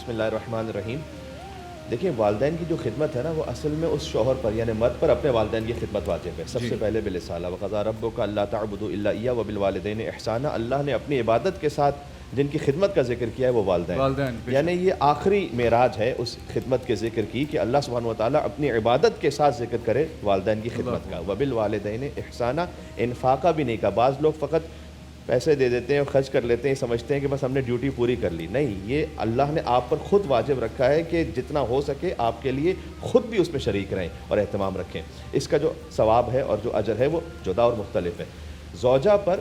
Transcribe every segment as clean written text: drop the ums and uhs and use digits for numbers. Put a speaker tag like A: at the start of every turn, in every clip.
A: بسم اللہ الرحمن الرحیم. دیکھیں والدین کی جو خدمت ہے نا وہ اصل میں اس شوہر پر یعنی مرد پر اپنے والدین کی خدمت واجب ہے. سب سے پہلے بالرسالہ وقضیٰ ربک الا تعبدوا الا ایہ وبالوالدین احسانا. اللہ نے اپنی عبادت کے ساتھ جن کی خدمت کا ذکر کیا ہے وہ والدین یعنی یہ آخری معراج ہے اس خدمت کے ذکر کی کہ اللہ سبحانہ وتعالیٰ اپنی عبادت کے ساتھ ذکر کرے والدین کی خدمت کا. وبالوالدین احسانا انفاقہ بھی نہیں کہا. بعض لوگ فقط پیسے دے دیتے ہیں اور خرچ کر لیتے ہیں, سمجھتے ہیں کہ بس ہم نے ڈیوٹی پوری کر لی. نہیں, یہ اللہ نے آپ پر خود واجب رکھا ہے کہ جتنا ہو سکے آپ کے لیے خود بھی اس میں شریک رہیں اور اہتمام رکھیں. اس کا جو ثواب ہے اور جو اجر ہے وہ جدا اور مختلف ہے. زوجہ پر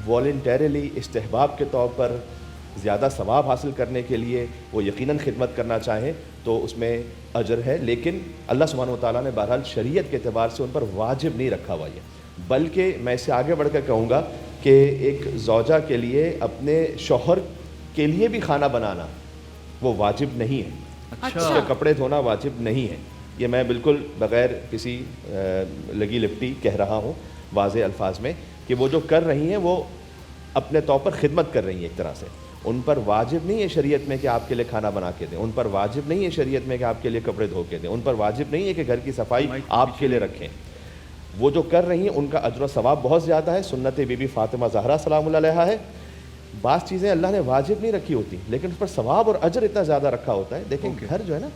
A: والنٹیرلی استحباب کے طور پر زیادہ ثواب حاصل کرنے کے لیے وہ یقیناً خدمت کرنا چاہیں تو اس میں اجر ہے, لیکن اللہ سبحانہ وتعالیٰ نے بہرحال شریعت کے اعتبار سے ان پر واجب نہیں رکھا ہوا. یہ بلکہ میں اس سے آگے بڑھ کر کہوں گا کہ ایک زوجہ کے لیے اپنے شوہر کے لیے بھی کھانا بنانا وہ واجب نہیں ہے. اس کے کپڑے دھونا واجب نہیں ہے. یہ میں بالکل بغیر کسی لگی لپٹی کہہ رہا ہوں واضح الفاظ میں کہ وہ جو کر رہی ہیں وہ اپنے طور پر خدمت کر رہی ہیں ایک طرح سے. ان پر واجب نہیں ہے شریعت میں کہ آپ کے لیے کھانا بنا کے دیں. ان پر واجب نہیں ہے شریعت میں کہ آپ کے لیے کپڑے دھو کے دیں. ان پر واجب نہیں ہے کہ گھر کی صفائی آپ کے لیے رکھیں. وہ جو کر رہی ہیں ان کا اجر و ثواب بہت زیادہ ہے. سنت بی بی فاطمہ زہرا سلام اللہ علیہا ہے. بعض چیزیں اللہ نے واجب نہیں رکھی ہوتی لیکن اس پر ثواب اور اجر اتنا زیادہ رکھا ہوتا ہے. دیکھیں گھر جو ہے نا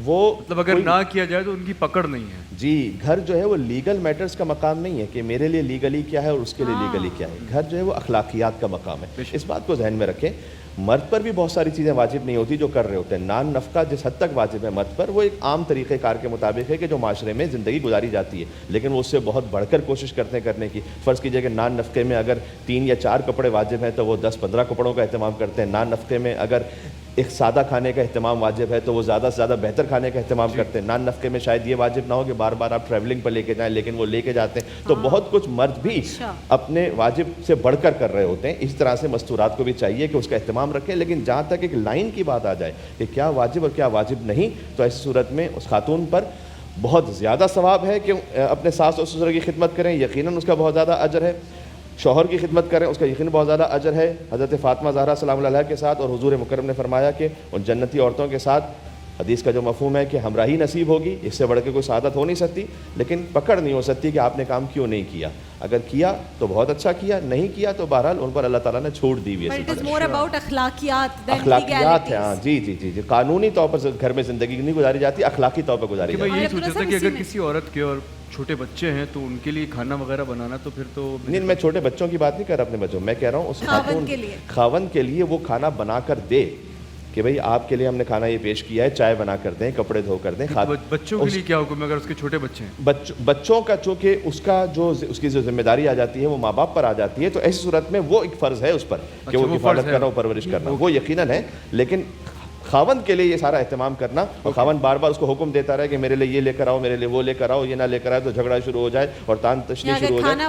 A: وہ
B: مطلب اگر نہ کیا جائے تو ان کی پکڑ نہیں ہے.
A: جی, گھر جو ہے وہ لیگل میٹرز کا مقام نہیں ہے کہ میرے لیے لیگلی کیا ہے اور اس کے لیے لیگلی کیا ہے. گھر جو ہے وہ اخلاقیات کا مقام ہے. اس بات کو ذہن میں رکھیں. مرد پر بھی بہت ساری چیزیں واجب نہیں ہوتی جو کر رہے ہوتے ہیں. نان نفقہ جس حد تک واجب ہے مرد پر وہ ایک عام طریقہ کار کے مطابق ہے کہ جو معاشرے میں زندگی گزاری جاتی ہے, لیکن وہ اس سے بہت بڑھ کر کوشش کرتے ہیں کرنے کی. فرض کیجئے کہ نان نفقے میں اگر 3 یا 4 کپڑے واجب ہیں تو وہ 10-15 کپڑوں کا اہتمام کرتے ہیں. نان نفقے میں اگر ایک سادہ کھانے کا اہتمام واجب ہے تو وہ زیادہ سے زیادہ بہتر کھانے کا اہتمام کرتے ہیں. نان نفقے میں شاید یہ واجب نہ ہو کہ بار بار آپ ٹریولنگ پر لے کے جائیں, لیکن وہ لے کے جاتے ہیں. تو بہت کچھ مرد بھی اپنے واجب سے بڑھ کر رہے ہوتے ہیں. اس طرح سے مستورات کو بھی چاہیے کہ اس کا اہتمام رکھیں, لیکن جہاں تک ایک لائن کی بات آ جائے کہ کیا واجب اور کیا واجب نہیں, تو ایسی صورت میں اس خاتون پر بہت زیادہ ثواب ہے کہ اپنے ساس اور سسر کی خدمت کریں. یقیناً اس کا بہت زیادہ اجر ہے. شوہر کی خدمت کریں اس کا یقیناً بہت زیادہ اجر ہے. حضرت فاطمہ زہرا سلام اللہ علیہا کے ساتھ اور حضور مکرم نے فرمایا کہ ان جنتی عورتوں کے ساتھ حدیث کا جو مفہوم ہے کہ ہمراہی نصیب ہوگی, اس سے بڑھ کے کوئی سعادت ہو نہیں سکتی, لیکن پکڑ نہیں ہو سکتی کہ آپ نے کام کیوں نہیں کیا. اگر کیا تو بہت اچھا کیا, نہیں کیا تو بہرحال ان پر اللہ تعالیٰ نے چھوڑ دی ہوئی ہے. اخلاقیات ہے. ہاں جی جی جی جی قانونی طور پر گھر میں زندگی نہیں گزاری جاتی, اخلاقی طور پر گزاری جاتی ہے.
B: میں یہ سوچ رہا تھا کہ اگر کسی عورت کے اور چھوٹے بچے ہیں تو ان کے لیے کھانا وغیرہ بنانا تو پھر تو
A: نہیں, میں چھوٹے بچوں کی بات نہیں کر رہا اپنے بچوں, میں کہہ رہا ہوں اس خاوند کے لیے وہ کھانا بنا کر دے کہ بھئی آپ کے لیے ہم نے کھانا یہ پیش کیا ہے, چائے بنا کر دیں, کپڑے دھو کر دیں.
B: بچوں کے لیے کیا حکم ہے اگر اس کے چھوٹے بچے ہیں؟
A: بچوں کا چونکہ اس کی جو ذمہ داری آ جاتی ہے وہ ماں باپ پر آ جاتی ہے, تو ایسی صورت میں وہ ایک فرض ہے اس پر کہ وہ حفاظت کرنا, وہ پرورش کرنا, وہ یقیناً ہے. لیکن خاوند کے لیے یہ سارا اہتمام کرنا, اور خاوند بار بار اس کو حکم دیتا رہے کہ میرے لیے یہ لے کر آؤ, میرے لیے وہ لے کر آؤ, یہ نہ لے کر آئے تو جھگڑا شروع ہو جائے اور تان تشنی شروع ہو جائے.